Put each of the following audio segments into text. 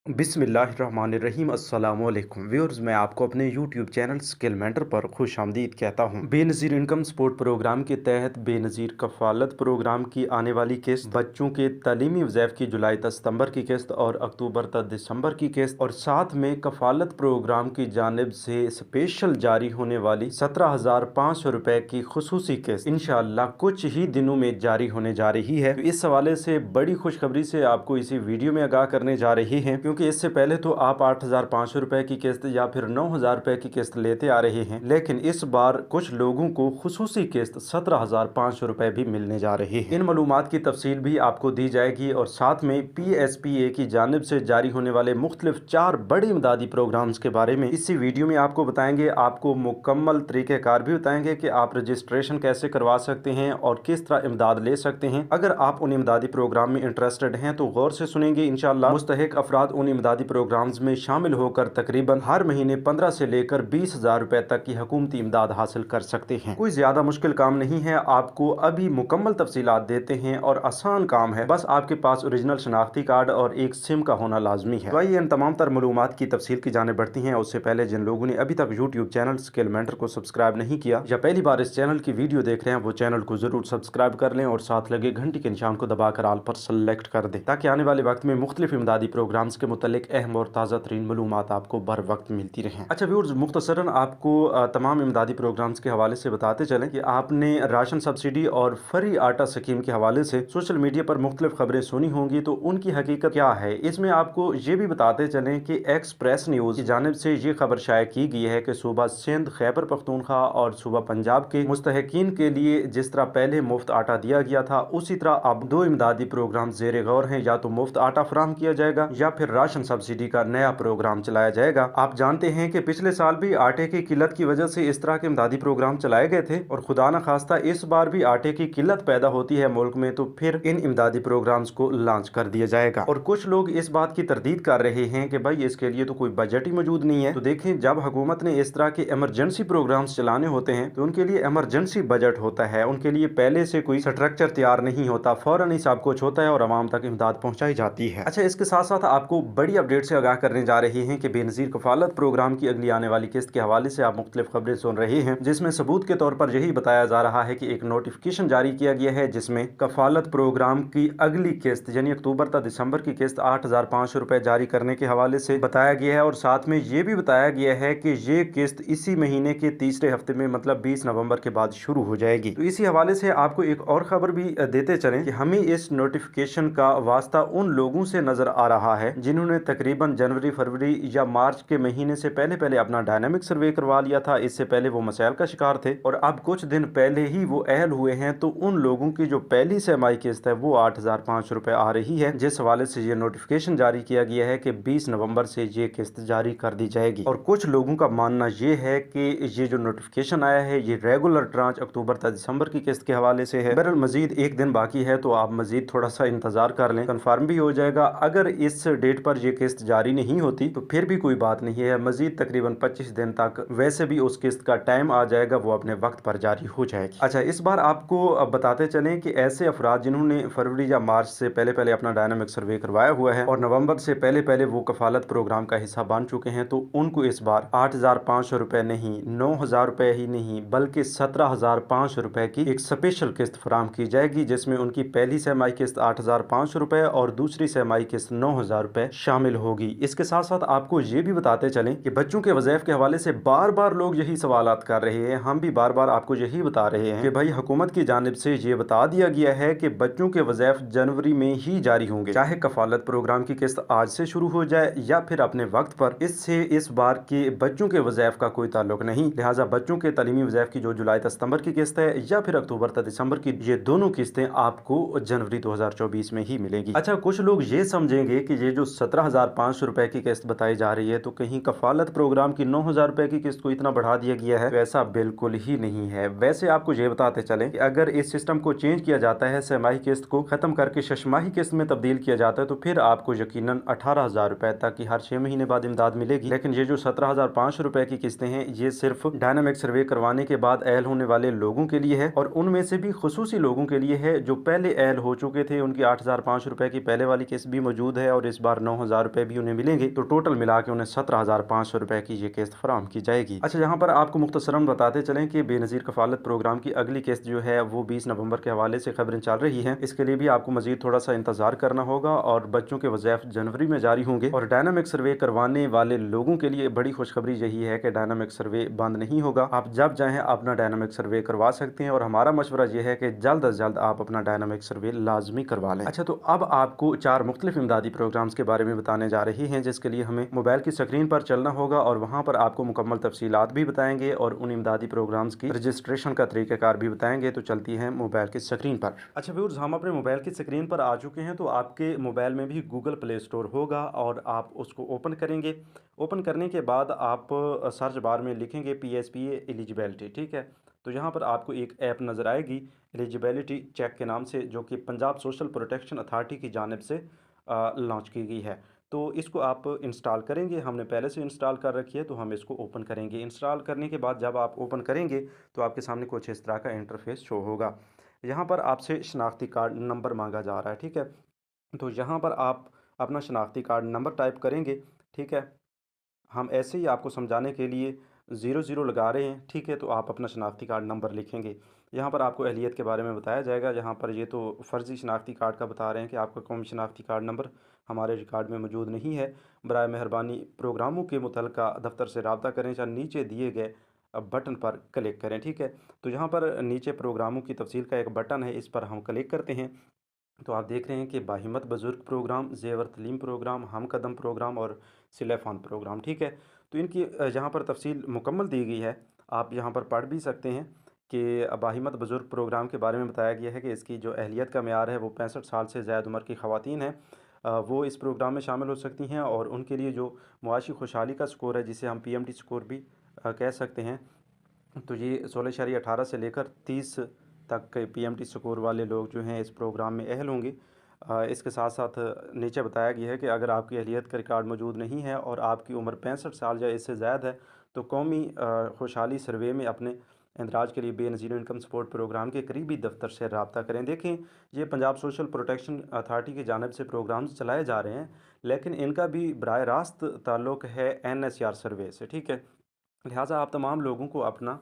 बिस्मिल्लाहिर्रहमानिर्रहीम अस्सलामुअलैकुम व्यूअर्स, मैं आपको अपने यूट्यूब चैनल स्किल मेंटर पर खुश आमदीद कहता हूँ। बेनज़ीर इनकम सपोर्ट प्रोग्राम के तहत बेनज़ीर कफ़ालत प्रोग्राम की आने वाली किस्त, बच्चों के तलीमी वज़ैफ़ की जुलाई तक सितंबर की किस्त और अक्टूबर तक दिसंबर की किस्त, और साथ में कफ़ालत प्रोग्राम की जानिब से स्पेशल जारी होने वाली 17,500 रुपए की खुसूसी किस्त इंशाअल्लाह कुछ ही दिनों में जारी होने जा रही है। तो इस हवाले से बड़ी खुशखबरी से आपको इसी वीडियो में आगाह करने जा रही है, क्योंकि इससे पहले तो आप 8,500 रुपए की किस्त या फिर 9,000 रुपए की किस्त लेते आ रहे हैं, लेकिन इस बार कुछ लोगों को खुसूसी किस्त 17,500 रुपए भी मिलने जा रही है। इन मालूमात की तफसील भी आपको दी जाएगी और साथ में PSPA की जानिब से जारी होने वाले मुख्तलिफ 4 बड़े इमदादी प्रोग्राम्स के बारे में इसी वीडियो में आपको बताएंगे। आपको मुकम्मल तरीक़ेकार भी बताएंगे कि आप रजिस्ट्रेशन कैसे करवा सकते हैं और किस तरह इमदाद ले सकते हैं। अगर आप उन इमदादी प्रोग्राम में इंटरेस्टेड हैं तो गौर से सुनेंगे। इंशाअल्लाह मुस्तहिक अफराद उन इमदादी प्रोग्राम्स में शामिल होकर तकरीबन हर महीने 15 से लेकर 20,000 रुपए तक की हुकूमती इमदाद हासिल कर सकते हैं। कोई ज्यादा मुश्किल काम नहीं है, आपको अभी मुकम्मल तफसीलात देते हैं और आसान काम है। बस आपके पास ओरिजिनल शनाख्ती कार्ड और एक सिम का होना लाजमी है। तो आइए इन तमाम तर मालूमात की तफसील की जाने बढ़ती हैं। उससे पहले जिन लोगों ने अभी तक यूट्यूब चैनल स्किल मेंटर को सब्सक्राइब नहीं किया या पहली बार इस चैनल की वीडियो देख रहे हैं, वो चैनल को जरूर सब्सक्राइब कर लें और साथ लगे घंटी के निशान को दबाकर आल पर सेलेक्ट कर दें, ताकि आने वाले वक्त में मुख्तलिफ इमदादी प्रोग्राम्स के मुतालिक अहम और ताज़ा तरीन मालूमात आपको बर वक्त मिलती रहें। अच्छा व्यूअर्स, मुख्तसरन आपको तमाम इमदादी प्रोग्राम्स के हवाले से बताते चलें कि आपने राशन सब्सिडी और फ्री आटा स्कीम के हवाले से सोशल मीडिया पर मुख्तलिफ खबरें सुनी होंगी, तो उनकी हकीकत क्या है इसमें आपको ये भी बताते चलें कि एक्सप्रेस न्यूज़ की जानिब से ये खबर शाया की गई है कि सूबा सिंध, खैबर पख्तूनख्वा और सूबा पंजाब के मुस्तहिकीन के लिए जिस तरह पहले मुफ्त आटा दिया गया था, उसी तरह अब 2 इमदादी प्रोग्राम ज़ेर गौर हैं। या तो मुफ्त आटा फराहम किया जाएगा या फिर राशन सब्सिडी का नया प्रोग्राम चलाया जाएगा। आप जानते हैं कि पिछले साल भी आटे की किल्लत की वजह से इस तरह के इमदादी प्रोग्राम चलाए गए थे, और खुदा न खास्ता इस बार भी आटे की किल्लत पैदा होती है मुल्क में, तो फिर इन इमदादी प्रोग्राम्स को लॉन्च कर दिया जाएगा। और कुछ लोग इस बात की तरदीद कर रहे हैं कि भाई इसके लिए तो कोई बजट ही मौजूद नहीं है। तो देखें, जब हुकूमत ने इस तरह के इमरजेंसी प्रोग्राम्स चलाने होते हैं तो उनके लिए इमरजेंसी बजट होता है, उनके लिए पहले से कोई स्ट्रक्चर तैयार नहीं होता, फौरन ही सब कुछ होता है और आवाम तक इमदाद पहुंचाई जाती है। अच्छा, इसके साथ साथ आपको बड़ी अपडेट से आगाह करने जा रहे हैं कि बेनज़ीर कफ़ालत प्रोग्राम की अगली आने वाली किस्त के हवाले से आप मुख्तलिफ खबरें सुन रहे हैं, जिसमें सबूत के तौर पर यही बताया जा रहा है कि एक नोटिफिकेशन जारी किया गया है जिसमें कफ़ालत प्रोग्राम की अगली किस्त यानी अक्टूबर तक दिसंबर की किस्त 8,500 रुपए जारी करने के हवाले से बताया गया है। और साथ में ये भी बताया गया है कि ये किस्त इसी महीने के तीसरे हफ्ते में मतलब 20 नवंबर के बाद शुरू हो जाएगी। तो इसी हवाले से आपको एक और खबर भी देते चलें कि हमें इस नोटिफिकेशन का वास्ता उन लोगों से नजर आ रहा है जिन्होंने तकरीबन जनवरी, फरवरी या मार्च के महीने से पहले अपना डायनामिक सर्वे करवा लिया था। इससे पहले वो मसाइल का शिकार थे और अब कुछ दिन पहले ही वो अहल हुए हैं। तो उन लोगों की जो पहली सेमाई किस्त है वो 8,500 रुपए आ रही है, जिस हवाले से ये नोटिफिकेशन जारी किया गया है कि 20 नवंबर से ये किस्त जारी कर दी जाएगी। और कुछ लोगों का मानना ये है कि ये जो नोटिफिकेशन आया है ये रेगुलर ट्रांच अक्टूबर तक दिसंबर की किस्त के हवाले से है। बहरहाल मजीद एक दिन बाकी है, तो आप मजीद थोड़ा सा इंतजार कर लें, कंफर्म भी हो जाएगा। अगर इस डेट पर यह किस्त जारी नहीं होती तो फिर भी कोई बात नहीं है, मजीद तकरीबन 25 दिन तक वैसे भी उस किस्त का टाइम आ जाएगा, वो अपने वक्त पर जारी हो जाएगी। अच्छा, इस बार आपको बताते चलें कि ऐसे अफराद जिन्होंने फरवरी या मार्च से पहले अपना डायनामिक सर्वे करवाया हुआ है और नवंबर से पहले वो कफालत प्रोग्राम का हिस्सा बन चुके हैं, तो उनको इस बार 8,500 रुपए नहीं, 9,000 रुपए ही नहीं बल्कि 17,500 रुपए की एक स्पेशल किस्त फराहम की जाएगी, जिसमें उनकी पहली सेमाई किस्त 8,500 रुपए और दूसरी सेमाई किस्त 9,000 रुपए शामिल होगी। इसके साथ साथ आपको ये भी बताते चलें कि बच्चों के वज़ैफ़ के हवाले से बार बार लोग यही सवालात कर रहे हैं, हम भी बार बार आपको यही बता रहे हैं कि भाई हुकूमत की जानिब से ये बता दिया गया है कि बच्चों के वज़ैफ़ जनवरी में ही जारी होंगे, चाहे कफालत प्रोग्राम की किस्त आज से शुरू हो जाए या फिर अपने वक्त पर। इससे इस बार के बच्चों के वज़ैफ़ का कोई ताल्लुक नहीं, लिहाजा बच्चों के तालीमी वज़ैफ़ की जो जुलाई तक सितंबर की किस्त है या फिर अक्टूबर तक दिसंबर की, ये दोनों किस्तें आपको जनवरी 2024 में ही मिलेगी। अच्छा, कुछ लोग ये समझेंगे कि ये जो 17,500 रुपए की किस्त बताई जा रही है तो कहीं कफालत प्रोग्राम की 9,000 रुपए की किस्त को इतना बढ़ा दिया गया है, तो ऐसा बिल्कुल ही नहीं है। वैसे आपको ये बताते चलें कि अगर इस सिस्टम को चेंज किया जाता है, छमाही किस्त को खत्म करके शशमाही किस्त में तब्दील किया जाता है, तो फिर आपको यकीनन 18,000 रुपए तक की हर 6 महीने बाद इमदाद मिलेगी। लेकिन ये जो 17,500 रुपए की किस्तें हैं ये सिर्फ डायनामिक सर्वे करवाने के बाद अहल होने वाले लोगों के लिए है, और उनमें से भी खुसूसी लोगों के लिए है जो पहले अहल हो चुके थे। उनकी 8,500 रुपए की पहले वाली किस्त भी मौजूद है और इस बार 9,000 रुपये भी उन्हें मिलेंगे। तो टोटल मिला के उन्हें 17,500 रुपये की ये किस्त फराहम की जाएगी। अच्छा, यहाँ पर आपको मुख्तसरन बताते चलें कि बेनज़ीर कफ़ालत प्रोग्राम की अगली किस्त जो है वो 20 नवंबर के हवाले से खबरें चल रही हैं। इसके लिए भी आपको मज़ीद थोड़ा सा इंतज़ार करना होगा और बच्चों के वज़ाइफ जनवरी में जारी होंगे। और डायनामिक सर्वे करवाने वाले लोगों के लिए बड़ी खुशखबरी यही है कि डायनामिक सर्वे बंद नहीं होगा। आप जब चाहें अपना डायनामिक सर्वे करवा सकते हैं और हमारा मशवरा यह है कि जल्द अज जल्द आप अपना डायनामिक सर्वे लाजमी करवा लें। अच्छा, तो अब आपको 4 मुख्तलिफ इमदादी प्रोग्राम्स के बारे में बताने जा रही हैं, जिसके लिए हमें मोबाइल की स्क्रीन पर चलना होगा और वहाँ पर आपको मुकम्मल तफसीलात भी बताएंगे और उन इमदादी प्रोग्राम्स की रजिस्ट्रेशन का तरीक़ाकार भी बताएंगे। तो चलती हैं मोबाइल की स्क्रीन पर। अच्छा व्यूअर्स, हम अपने मोबाइल की स्क्रीन पर आ चुके हैं। तो आपके मोबाइल में भी गूगल प्ले स्टोर होगा और आप उसको ओपन करेंगे। ओपन करने के बाद आप सर्च बार में लिखेंगे PSPA एलिजिबिलिटी, ठीक है। तो यहाँ पर आपको एक ऐप नज़र आएगी एलिजिबिलिटी चेक के नाम से, जो कि पंजाब सोशल प्रोटेक्शन अथॉरिटी की जानिब से लॉन्च की गई है। तो इसको आप इंस्टॉल करेंगे। हमने पहले से इंस्टॉल कर रखी है, तो हम इसको ओपन करेंगे। इंस्टॉल करने के बाद जब आप ओपन करेंगे तो आपके सामने कुछ इस तरह का इंटरफेस शो होगा। यहाँ पर आपसे शनाख्ती कार्ड नंबर मांगा जा रहा है, ठीक है। तो यहाँ पर आप अपना शनाख्ती कार्ड नंबर टाइप करेंगे, ठीक है। हम ऐसे ही आपको समझाने के लिए 00 लगा रहे हैं, ठीक है। तो आप अपना शनाख्ती कार्ड नंबर लिखेंगे। यहाँ पर आपको अहलियत के बारे में बताया जाएगा। यहाँ पर ये तो फ़र्ज़ी शनाख्ती कार्ड का बता रहे हैं कि आपका कौमी शनाख्ती कार्ड नंबर हमारे रिकॉर्ड में मौजूद नहीं है। बराए मेहरबानी प्रोग्रामों के मुतल्लिका दफ्तर से रब्ता करें या नीचे दिए गए बटन पर क्लिक करें, ठीक है। तो यहाँ पर नीचे प्रोग्रामों की तफसील का एक बटन है, इस पर हम क्लिक करते हैं। तो आप देख रहे हैं कि बाहिम्मत बुज़ुर्ग प्रोग्राम, ज़ेवर तलीम प्रोग्राम, हम कदम प्रोग्राम और सिले फ़ान प्रोग्राम, ठीक है। तो इनकी यहाँ पर तफसील मुकम्मल दी गई है। आप यहाँ पर पढ़ भी सकते हैं कि बाहिम्मत बुज़ुर्ग प्रोग्राम के बारे में बताया गया है कि इसकी जो अहलियत का मेयार है वो 65 साल से ज़्यादा उम्र की ख़वातीन हैं, वो इस प्रोग्राम में शामिल हो सकती हैं। और उनके लिए जो मुआशी खुशहाली का स्कोर है, जिसे हम PMT स्कोर भी कह सकते हैं, तो ये 16.18 से लेकर 30 तक के PMT स्कोर वाले लोग जो हैं इस प्रोग्राम में अहल होंगे। इसके साथ साथ नीचे बताया गया है कि अगर आपकी अहलियत का रिकॉर्ड मौजूद नहीं है और आपकी उम्र 65 साल या इससे ज़्यादा है, तो कौमी खुशहाली सर्वे में अपने इंदराज के लिए बेनज़ीर इनकम सपोर्ट प्रोग्राम के करीबी दफ्तर से रब्ता करें। देखें, ये पंजाब सोशल प्रोटेक्शन अथॉरिटी की जानिब से प्रोग्राम्स चलाए जा रहे हैं, लेकिन इनका भी बराह रास्त ताल्लुक़ है NSR सर्वे से, ठीक है। लिहाजा आप तमाम लोगों को अपना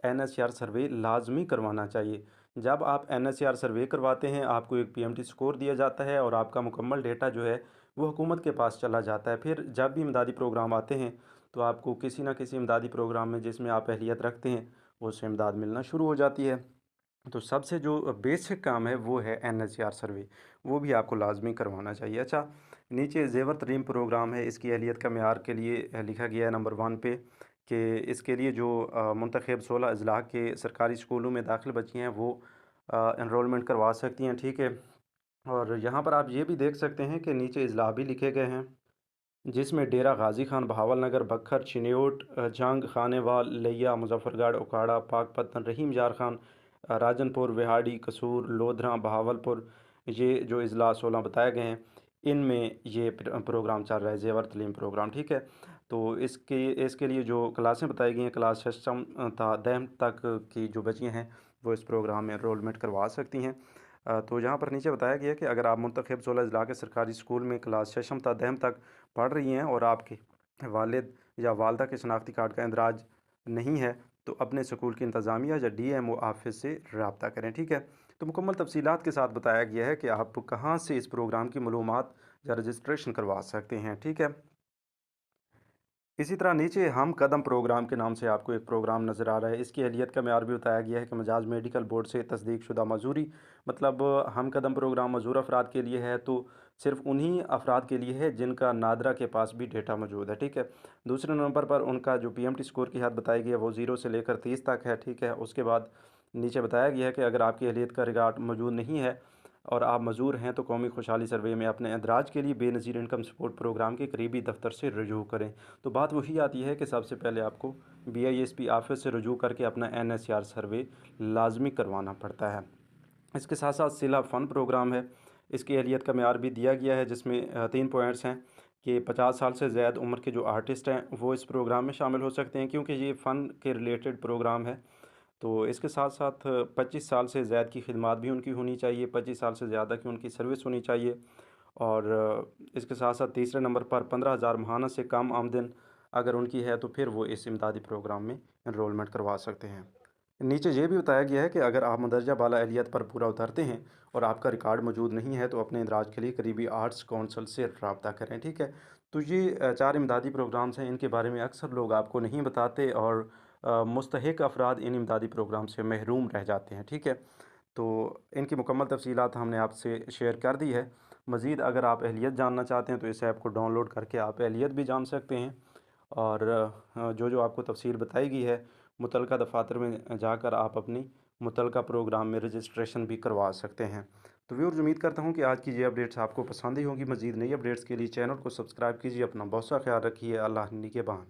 NSR सर्वे लाजमी करवाना चाहिए। जब आप NSR सर्वे करवाते हैं, आपको एक PMT स्कोर दिया जाता है और आपका मुकम्मल डेटा जो है वो हुकूमत के पास चला जाता है। फिर जब भी इमदादी प्रोग्राम आते हैं, तो आपको किसी न किसी इमदादी प्रोग्राम में जिसमें आप अहलियत रखते हैं, उससे इमदाद मिलना शुरू हो जाती है। तो सबसे जो बेसिक काम है वो है NSR सर्वे, वो भी आपको लाजमी करवाना चाहिए। अच्छा, नीचे ज़ेवर तरीम प्रोग्राम है, इसकी अहलियत का मेयार के लिए लिखा गया है नंबर 1 पे कि इसके लिए जो मुंतखब 16 अज़ला के सरकारी स्कूलों में दाखिल बच्ची हैं वो एनरोलमेंट करवा सकती हैं, ठीक है। और यहाँ पर आप ये भी देख सकते हैं कि नीचे अज़ला भी लिखे गए हैं, जिसमें डेरा गाजी खान, बहावल नगर, बखर, चिन्योट, जंग, खानेवाल, लिया, मुजफ्फरगढ़, उकाड़ा, पाकपतन, रहीम यार खान, राजनपुर, विहाड़ी, कसूर, लोधरा, बहावलपुर, ये जो अज़ला 16 बताए गए हैं, इनमें ये प्रोग्राम चल रहा है, ज़ेवर तलीम प्रोग्राम, ठीक है। तो इसके लिए जो क्लासें बताई गई हैं, क्लास 6 था 10 तक की जो बच्चियाँ हैं वो इस प्रोग्राम में एनरोलमेंट करवा सकती हैं। तो यहाँ पर नीचे बताया गया है कि अगर आप मुंतखब 16 अज़ला के सरकारी स्कूल में क्लास 6 था 10 तक पढ़ रही हैं और आपके वालिद या वालदा के शनाख्ती कार्ड का इंदराज नहीं है, तो अपने स्कूल की इंतज़ामिया या DMO ऑफिस से रब्ता करें, ठीक है। तो मुकम्मल तफसीलात के साथ बताया गया है कि आप कहाँ से इस प्रोग्राम की मालूमात या रजिस्ट्रेशन करवा सकते हैं, ठीक है। इसी तरह नीचे हम कदम प्रोग्राम के नाम से आपको एक प्रोग्राम नज़र आ रहा है। इसकी अहलियत का मेयार भी बताया गया है कि मजाज मेडिकल बोर्ड से तस्दीक शुदा मजूरी, मतलब हम कदम प्रोग्राम मजूर अफराद के लिए है, तो सिर्फ उन्हीं अफराद के लिए है जिनका नादरा के पास भी डेटा मौजूद है, ठीक है। दूसरे नंबर पर उनका जो PMT स्कोर की हद बताई गई है वो 0 से लेकर 30 तक है, ठीक है। उसके बाद नीचे बताया गया है कि अगर आपकी अहलियत का रिकॉर्ड मौजूद नहीं है और आप मजूर हैं, तो कौमी खुशहाली सर्वे में अपने इंदराज के लिए बेनज़ीर इनकम सपोर्ट प्रोग्राम के करीबी दफ्तर से रजू करें। तो बात वही आती है कि सबसे पहले आपको BISP ऑफिस से रजू करके अपना NSR सर्वे लाजमी करवाना पड़ता है। इसके साथ साथ सिला फ़न प्रोग्राम है, इसकी अहलियत का मेयार भी दिया गया है, जिसमें 3 पॉइंट्स हैं कि 50 साल से ज़्यादा उम्र के जो आर्टिस्ट हैं वो इस प्रोग्राम में शामिल हो सकते हैं, क्योंकि ये फ़न के रिलेटेड प्रोग्राम है। तो इसके साथ साथ 25 साल से ज़्यादा की खिदमत भी उनकी होनी चाहिए, 25 साल से ज़्यादा की उनकी सर्विस होनी चाहिए। और इसके साथ साथ तीसरे नंबर पर 15,000 माहाना से कम आमदन अगर उनकी है तो फिर वो इस इमदादी प्रोग्राम में इनरोलमेंट करवा सकते हैं। नीचे ये भी बताया गया है कि अगर आप मंदरजा बाला अहलियत पर पूरा उतरते हैं और आपका रिकॉर्ड मौजूद नहीं है तो अपने इंदराज के लिए करीबी आर्ट्स काउंसिल से रब्ता करें। ठीक है। तो ये 4 इमदादी प्रोग्राम्स हैं, इनके बारे में अक्सर लोग आपको नहीं बताते और मुस्तहिक अफराद इन इमदादी प्रोग्राम से महरूम रह जाते हैं। ठीक है। तो इनकी मुकम्मल तफ़सीलात हमने आपसे शेयर कर दी है। मज़ीद अगर आप अहलियत जानना चाहते हैं तो इस ऐप को डाउनलोड करके आप अहलियत भी जान सकते हैं। और जो आपको तफ़सील बताई गई है, मुतलका दफ़ातर में जाकर आप अपनी मुतलका प्रोग्राम में रजिस्ट्रेशन भी करवा सकते हैं। तो व्यूअर्स, उम्मीद करता हूँ कि आज की ये अपडेट्स आपको पसंद ही होंगी। मज़ीद नई अपडेट्स के लिए चैनल को सब्सक्राइब कीजिए। अपना बहुत सा ख्याल रखिए। अल्लाह निगहबान।